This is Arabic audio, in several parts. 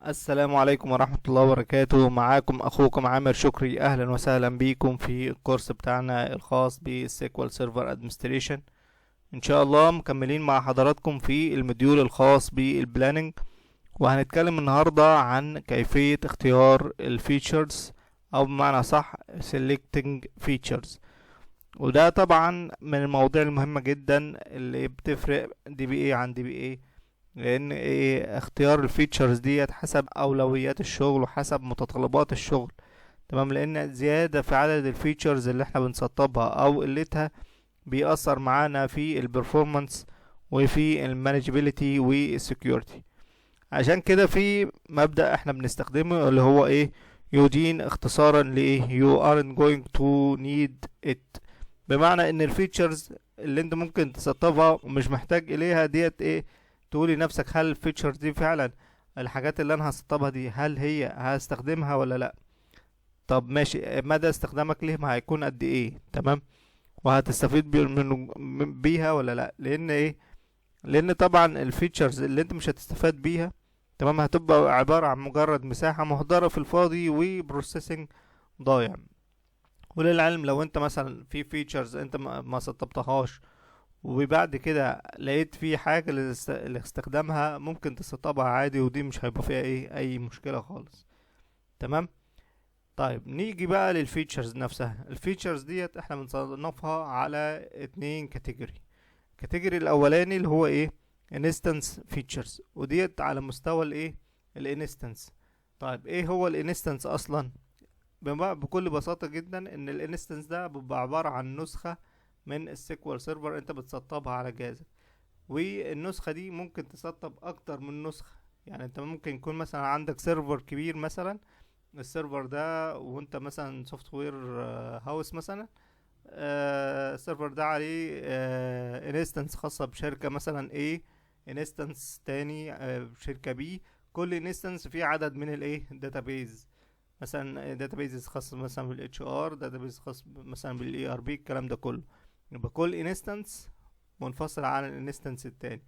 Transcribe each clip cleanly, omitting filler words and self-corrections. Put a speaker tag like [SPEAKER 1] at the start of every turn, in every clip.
[SPEAKER 1] السلام عليكم ورحمة الله وبركاته. معاكم أخوكم عامر شكري. أهلا وسهلا بيكم في الكورس بتاعنا الخاص بالسيكوال سيرفر ادمنستريشن. إن شاء الله مكملين مع حضراتكم في المديول الخاص بالبلاننج، وهنتكلم النهاردة عن كيفية اختيار الفيتشرز، أو بمعنى صح selecting features. وده طبعا من المواضيع المهمة جدا اللي بتفرق دي بي اي عن دي بي اي، لان اختيار الفيتشرز ديت حسب اولويات الشغل وحسب متطلبات الشغل. تمام، لان زيادة في عدد الفيتشرز اللي احنا بنسطبها او قلتها بيأثر معانا في البرفورمانس وفي المانجابيلتي والسكيورتي. عشان كده في مبدأ احنا بنستخدمه اللي هو يودين اختصارا you aren't going to need it. بمعنى ان الفيتشرز اللي انت ممكن تسطبها ومش محتاج اليها ديت تقولي نفسك هل الفيتشرز دي فعلا الحاجات اللي انا هسطبها دي هل هي هستخدمها ولا لا. طب ماشي، مدى استخدامك ليه ما هيكون قد ايه؟ تمام، وهتستفيد بيها ولا لا؟ لان لان طبعا الفيتشرز اللي انت مش هتستفاد بيها تمام هتبقى عبارة عن مجرد مساحة مهدرة في الفاضي وبروسيسنج ضايع. وللعلم لو انت مثلا في فيتشرز انت ما سطبتهاش وبعد كده لقيت في حاجة لاستخدامها، ممكن تسطبها عادي، ودي مش هيبقى فيها اي مشكلة خالص. تمام. طيب نيجي بقى للفيتشرز نفسها. الفيتشرز ديت احنا بنصنفها على 2 كاتيجوري. الكاتيجوري الاولاني اللي هو انستنس فيتشرز، وديت على مستوى الانستنس. طيب ايه هو الانستنس اصلا؟ بكل بساطة جدا ان الانستنس ده بيبقى عبارة عن نسخة من السيكوال سيرفر انت بتسطبها على جهازك، والنسخة دي ممكن تسطب اكتر من نسخة. يعني انت ممكن يكون مثلا عندك سيرفر كبير مثلا، السيرفر ده وانت مثلا سوفت وير هاوس مثلا، السيرفر ده عليه انستنس خاصة بشركة مثلا انستنس تاني بشركة كل انستنس فيه عدد من داتابيز، مثلا داتابيز خاص مثلا بالاتش ار، داتابيز خاص مثلا بالاي ار بي، الكلام ده كله. يبقى كل انستنس منفصل عن الانستنس التاني،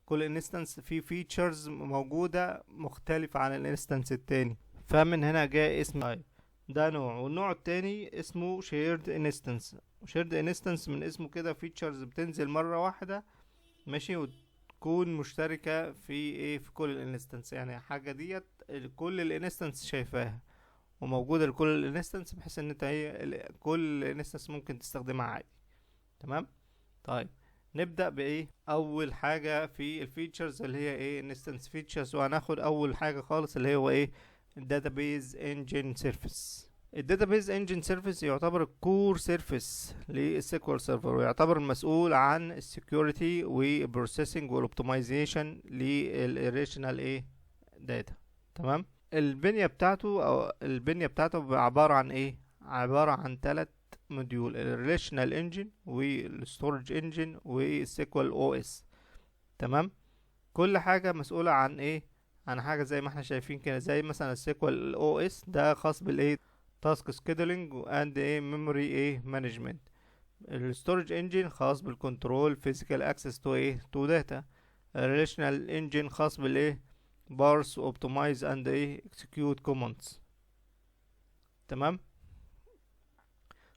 [SPEAKER 1] كل انستنس فيه فيتشرز موجودة مختلفة عن الانستنس التاني. فمن هنا جاء اسم ده نوع. والنوع التاني اسمه shared instance. shared instance من اسمه كده فيتشرز بتنزل مرة واحدة، ماشي، وتكون مشتركة في كل الانستنس. يعني حاجة ديت كل الانستنس شايفاها وموجودة لكل الانستنس، بحيث ان انت كل انستنس ممكن تستخدمها عادي. تمام. طيب نبدأ اول حاجة في الفيتشرز اللي هي انستنس فيتشرز، وهناخد اول حاجة خالص اللي هو الداتابيز انجن سيرفيس. الداتابيز انجن سيرفيس يعتبر الكور سيرفيس للسيكوال سيرفر، ويعتبر المسؤول عن السكيورتي والبروسيسنج والاوبتمايزيشن للريليشنال داتا. تمام. البنية بتاعته عبارة عن عبارة عن 3 موديول: الريليشنال انجن والستورج انجن والسيكوال او اس. تمام. كل حاجة مسؤولة عن حاجة زي ما احنا شايفين كده، زي مثلا السيكوال او اس ده خاص تاسك سكيدولينج اند ميموري مانجمنت. الستورج انجن خاص بالكنترول فيزيكال اكسس تو داتا. الريليشنال انجن خاص بارس اوبتمايز اند اكسكيوت كوماندز. تمام.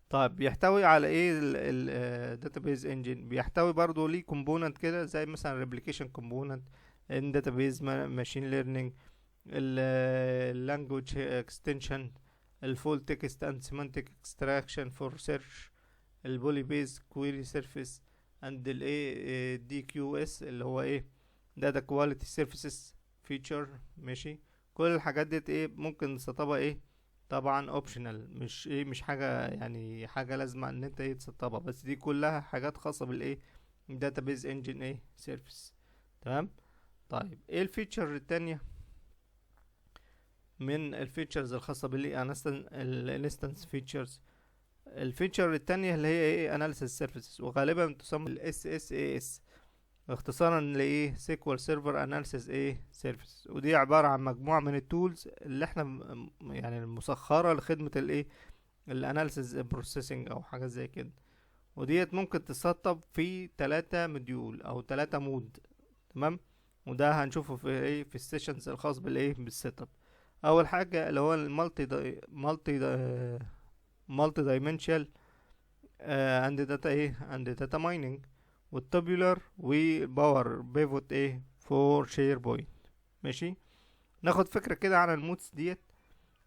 [SPEAKER 1] طيب بيحتوي على الداتابيز انجن؟ بيحتوي برضو ليه كومبوننت كده زي مثلا ريبليكيشن كومبوننت، ان داتابيز ماشين ليرنينج، اللانجوج اكستنشن، الفول تكست اند سيمانتك اكستراكشن فور سيرش، البولي بيز كويري سيرفيس، اند دي كيو اس اللي هو داتا كواليتي سيرفيسز فيتشر. ماشي. كل الحاجات ديت ممكن نسطبها طبعا اوبشنال، مش حاجه، يعني حاجه لازمه ان انت تسطبها، بس دي كلها حاجات خاصه database engine سيرفيس. تمام. طيب ايه الفيتشر التانية من الفيتشرز الخاصة الانستنس فيتشرز؟ الفيتشر التانية اللي هي analysis services، وغالبا تسمى الاس اس اي اس، اختصارا سيكوال سيرفر اناليسيس سيرفيس. ودي عبارة عن مجموعة من التولز اللي احنا يعني المسخرة لخدمة الاناليسيس بروسيسنج او حاجة زي كده. وديت ممكن تسطب في 3 موديول او 3 مود. تمام. وده هنشوفه في ايه في السيشنز الخاص بالايه بالسيت اب. اول حاجه اللي هو مالتي دايمنشال اند داتا ايه اند داتا مايننج، والتابولار وباور بيفوت ايه فور شير بوينت. ماشي، ناخد فكره كده عن المودز ديت.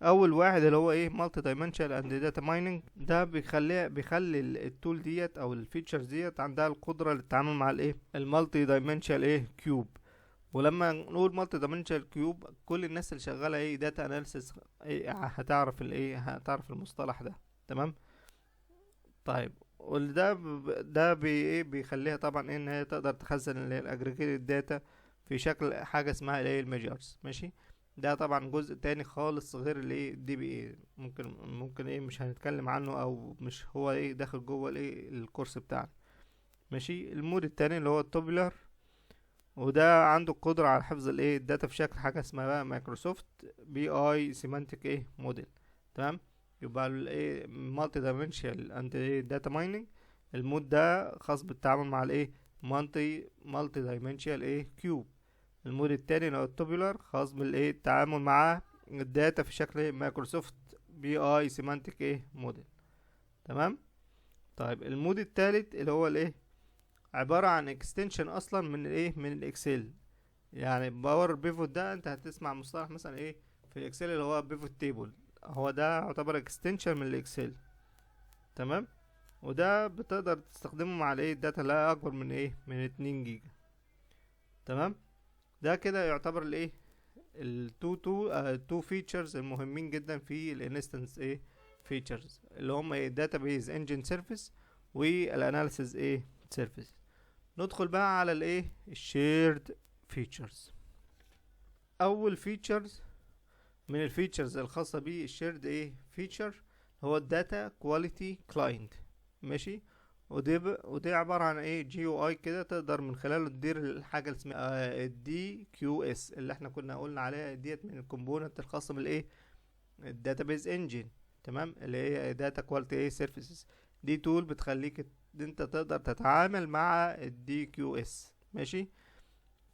[SPEAKER 1] اول واحد اللي هو ايه مالتي دايمنشال اند داتا مايننج، ده بيخلي التول ديت او الفيتشرز ديت عندها القدره للتعامل مع الايه المالتي دايمنشال ايه كيوب. ولما نقول مالتي دايمنشال كيوب، كل الناس اللي شغاله ايه داتا اناليسيس ايه هتعرف المصطلح ده. تمام. طيب، وده ده ايه بيخليها طبعا ايه ان هي تقدر تخزن الاجريجيتد داتا في شكل حاجه اسمها الايه الميجرز. ماشي، ده طبعا جزء تاني خالص غير الايه دي بي ايه، ممكن ايه مش هنتكلم عنه او مش هو ايه داخل جوه الايه الكورس بتاعنا. ماشي، المود التاني اللي هو التوبولار، وده عنده القدرة على حفظ الايه الداتا في شكل حاجة اسمها بقى مايكروسوفت بي اي سيمانتك ايه موديل. تمام. يبقى الايه مالتي دايمنشال اند داتا مايننج، المود ده خاص بالتعامل مع الايه مالتي دايمنشال ايه كيوب. المود التاني اللي هو التوبولار خاص بالايه التعامل مع الداتا في شكل مايكروسوفت بي اي سيمانتك ايه موديل. تمام. طيب، المود التالت اللي هو الايه عبارة عن اكستنشن اصلا من الايه من الاكسل. يعني باور بيفوت ده انت هتسمع مصطلح مثلا ايه في الاكسل اللي هو بيفوت تيبل، هو ده يعتبر اكستنشن من الاكسل. تمام. وده بتقدر تستخدمه مع الايه الداتا لا اكبر من ايه من 2 جيجا. تمام. ده كده يعتبر الايه التو فيتشرز المهمين جدا في الانستنس ايه فيتشرز، اللي هم ايه داتابيز انجن سيرفيس والاناليسيز ايه سيرفيس. ندخل بقى على الايه الشيرد فيتشرز. اول فيتشرز من الفيتشرز الخاصة بالشيرد ايه فيتشر هو الداتا كواليتي كلاينت. ماشي، ودي عبارة عن ايه جي او اي كده تقدر من خلاله تدير الحاجة اللي اسمها الدي كيو اس اللي احنا كنا قلنا عليها ديت من الكومبوننت الخاصة بالايه الداتابيز انجن. تمام، اللي هي داتا كواليتي ايه سيرفيسز. دي تول بتخليك انت تقدر تتعامل مع الدي كيو اس. ماشي،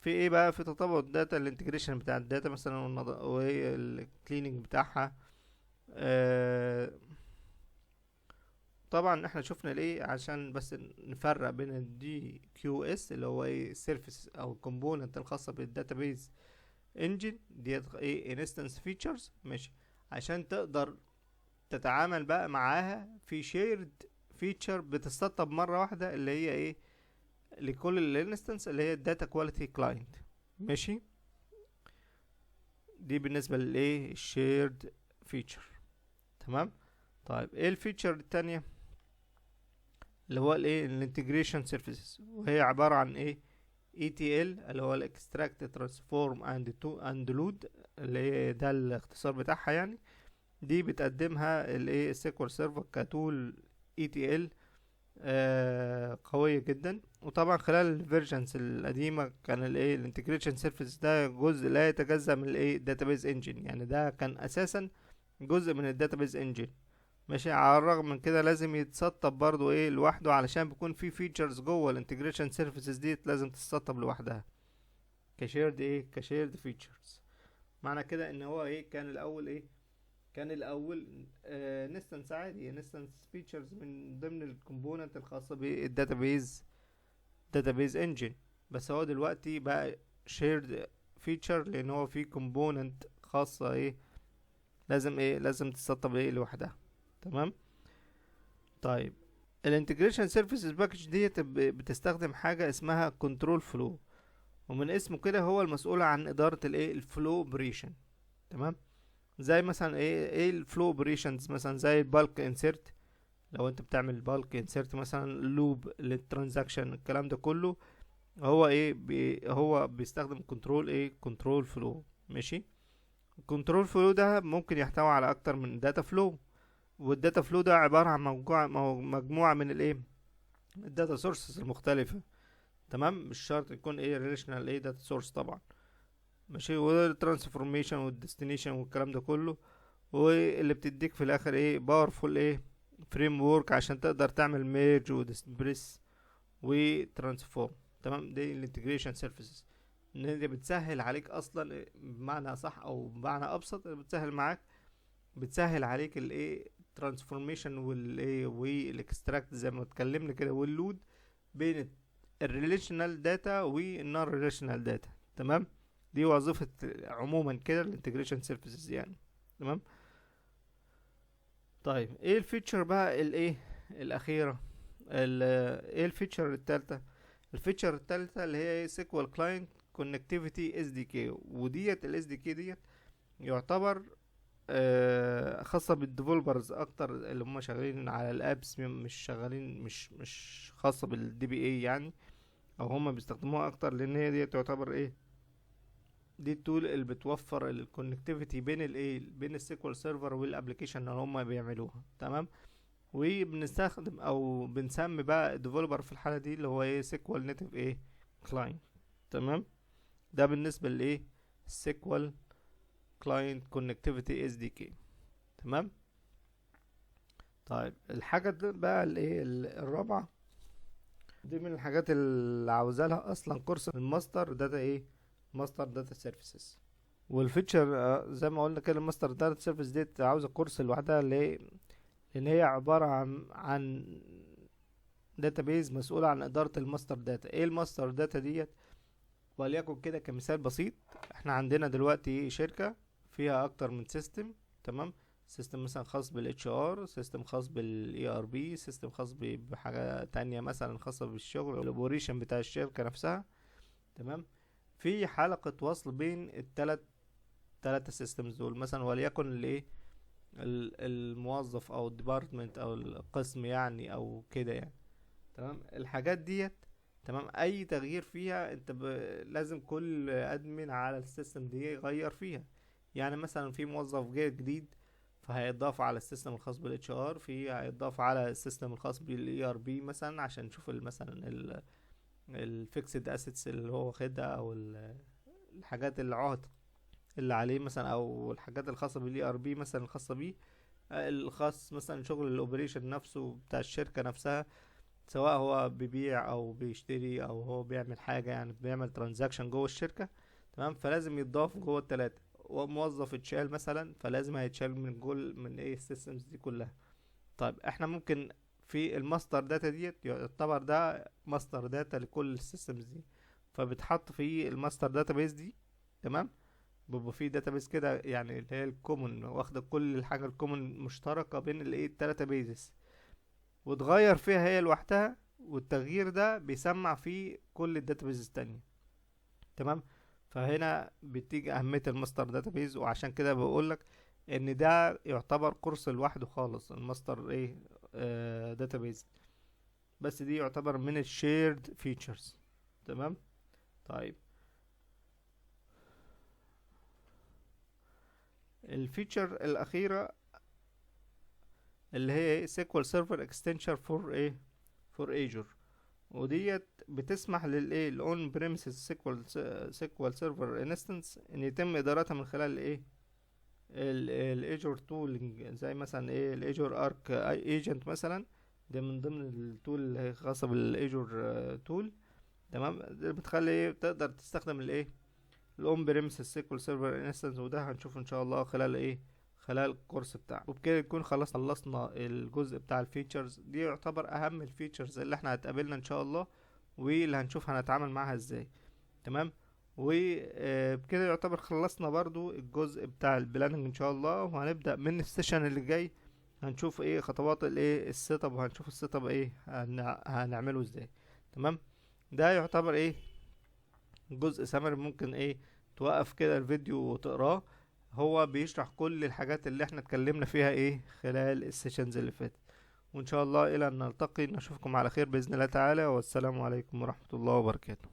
[SPEAKER 1] في ايه بقى في تطابق الداتا الانتجريشن بتاع الداتا مثلا والكليننج بتاعها. طبعا احنا شفنا ليه عشان بس نفرق بين الدي كيو اس اللي هو ايه السيرفيس او الكومبوننت الخاصه بالداتابيز انجن ديت ايه انستنس فيتشرز. ماشي، عشان تقدر تتعامل بقى معاها في شيرد فيتشر بتستطب مره واحده اللي هي ايه لكل الانستنس اللي هي الداتا كواليتي كلاينت. ماشي، دي بالنسبه للايه الشيرد فيتشر. تمام. طيب، ايه الفيتشر التانية اللي هو الايه الانتجريشن سيرفيسز، وهي عبارة عن ايه ETL اللي هو الاكستراكت ترانسفورم اند لود، اللي هي ده الاختصار بتاعها يعني. دي بتقدمها الايه السيكوال سيرفر كتول ETL قوية جدا. وطبعا خلال الفيرجنز القديمة كان الايه الانتجريشن سيرفيس ده جزء لا يتجزأ من الايه الداتابيز انجن، يعني ده كان اساسا جزء من الداتابيز انجن. ماشي، على الرغم من كده لازم يتسطب برضو ايه لوحده علشان بيكون في فيتشرز جوه الانتجريشن سيرفيسز ديت لازم تتسطب لوحدها كشيرد فيتشرز. معنى كده ان هو ايه كان الاول انستنس عادي انستنس فيتشرز من ضمن الكومبوننت الخاصه داتابيز انجن. بس هو دلوقتي بقى شيرد فيتشر لان هو في كومبوننت خاصه لازم تتسطب لوحدها. تمام. طيب، الانتجريشن سيرفيسز باكج ديت بتستخدم حاجه اسمها كنترول فلو، ومن اسمه كده هو المسؤول عن اداره الفلو اوبريشن. تمام. زي مثلا ايه الفلو اوبريشنز مثلا زي البالك انسيرت. لو انت بتعمل بالك انسيرت مثلا لوب للترانزاكشن الكلام ده كله هو هو بيستخدم كنترول فلو. ماشي، الكنترول فلو ده ممكن يحتوي على اكتر من داتا فلو، والداتا فلو ده عبارة عن مجموعة من الداتا سورسز المختلفة. تمام، مش شرط يكون ريليشنال داتا سورس طبعا. ماشي، والترانسفورميشن والديستنيشن والكلام ده كله، واللي بتديك في الاخر باورفول فريم ورك عشان تقدر تعمل ميرج وديسبريس وترانسفورم. تمام، دي الانتجريشن سيرفيسز. ان هي بتسهل عليك اصلا، بمعنى صح او بمعنى ابسط بتسهل معاك، بتسهل عليك الايه ترانسفورميشن والايه والاكستراكت زي ما اتكلمنا كده، واللود بين الريليشنال داتا والنون ريليشنال داتا. تمام. دي وظيفة عموما كده الانتجريشن سيرفيسز يعني. تمام. طيب ايه الفيتشر بقى الايه الاخيرة؟ ايه الفيتشر التالتة؟ الفيتشر التالتة اللي هي سيكوال كلاينت كونكتيفيتي اس دي كي، وديت الاس دي كي ديت يعتبر خاصة بالديفلوبرز اكتر اللي هم شغالين على الابس، مش شغالين مش خاصة بالدي بي اي يعني، او هم بيستخدموها اكتر لان هي دي تعتبر ايه، دي التول اللي بتوفر الكونكتيفيتي بين الايه بين السيكوال سيرفر والابلكيشن اللي هم بيعملوها. تمام. وبنستخدم او بنسمي بقى الديفلوبر في الحالة دي اللي هو ايه سيكوال نيتيف ايه كلاينت. تمام. ده بالنسبة لايه سيكوال كلاينت كونكتيفيتي اس دي كي. تمام. طيب الحاجة دي بقى الايه الرابعة، دي من الحاجات اللي عاوزة لها اصلا كورس الماستر داتا ايه ماستر داتا سيرفيسز. والفيتشر زي ما قلنا كده الماستر داتا سيرفيس ديت عاوزة كورس لوحدها ليه؟ لان هي عبارة عن داتابيز مسؤولة عن ادارة الماستر داتا. ايه الماستر داتا ديت؟ وليكن كده كمثال بسيط، احنا عندنا دلوقتي شركة فيها اكتر من سيستم. تمام. سيستم مثلا خاص بالاتش ار، سيستم خاص بالاي ار بي، سيستم خاص بحاجة تانية مثلا خاصة بالشغل الاوبريشن بتاع الشركة نفسها. تمام. في حلقة وصل بين التلاتة سيستمز دول، مثلا وليكن الايه الموظف او الديبارتمنت او القسم يعني او كده يعني. تمام. الحاجات ديت تمام اي تغيير فيها انت لازم كل ادمن على السيستم دي يغير فيها. يعني مثلا في موظف جاي جديد فهيضاف على السيستم الخاص بالاتش ار، في هيضاف على السيستم الخاص بالاي ار بي مثلا عشان نشوف مثلا الفيكسد اسيتس اللي هو واخدها، او الحاجات العهد اللي عليه مثلا، او الحاجات الخاصه بالاي ار بي مثلا الخاصه بيه، الخاص مثلا شغل الاوبريشن نفسه بتاع الشركه نفسها، سواء هو بيبيع او بيشتري او هو بيعمل حاجه يعني بيعمل ترانزاكشن جوه الشركه. تمام. فلازم يتضاف جوه التلاته. وموظف اتشال مثلا فلازم هيتشال من جول من ايه السيستمز دي كلها. طيب احنا ممكن في الماستر داتا ديت يعتبر ده ماستر داتا لكل السيستمز دي، فبتحط في الماستر داتا بيز دي. تمام. بيبقى في داتابيس كده يعني اللي هي الكومن، واخده كل الحاجه الكومن مشتركه بين الايه التلاته بيزز، وتغير فيها هي لوحدها، والتغيير ده بيسمع في كل الداتابيز التانية. تمام. فهنا بتيجي اهميه الماستر داتابيز، وعشان كده بقولك ان ده يعتبر كورس لوحده خالص الماستر ايه داتابيز، بس دي يعتبر من الشيرد فيتشرز. تمام. طيب الفيتشر الاخيره اللي هي سيكوال سيرفر اكستنشن فور ايه فور ايجور، وديت بتسمح للايه الاون بريمسز سيكوال سيرفر انستنس ان يتم ادارتها من خلال الايه الايجور تولينج، زي مثلا ايه الايجور ارك ايجنت مثلا. ده من ضمن التول اللي هي خاصه بالايجور تول. تمام. ده بتخلي ايه تقدر تستخدم الايه الاون بريمسز سيكوال سيرفر انستنس، وده هنشوفه ان شاء الله خلال ايه خلال الكورس بتاعه. وبكده نكون خلصنا الجزء بتاع الفيتشرز دي، يعتبر اهم الفيتشرز اللي احنا هتقابلنا ان شاء الله، واللي هنشوف هنتعامل معاها ازاي. تمام. وبكده يعتبر خلصنا برضو الجزء بتاع البلاننج ان شاء الله، وهنبدأ من السيشن اللي جاي هنشوف ايه خطوات الايه السيت اب، وهنشوف السيت اب ايه هنعمله ازاي. تمام. ده يعتبر ايه جزء سمري، ممكن ايه توقف كده الفيديو وتقراه. هو بيشرح كل الحاجات اللي احنا اتكلمنا فيها ايه خلال السيشنز اللي فاتت. وان شاء الله الى ان نلتقي نشوفكم على خير باذن الله تعالى، والسلام عليكم ورحمة الله وبركاته.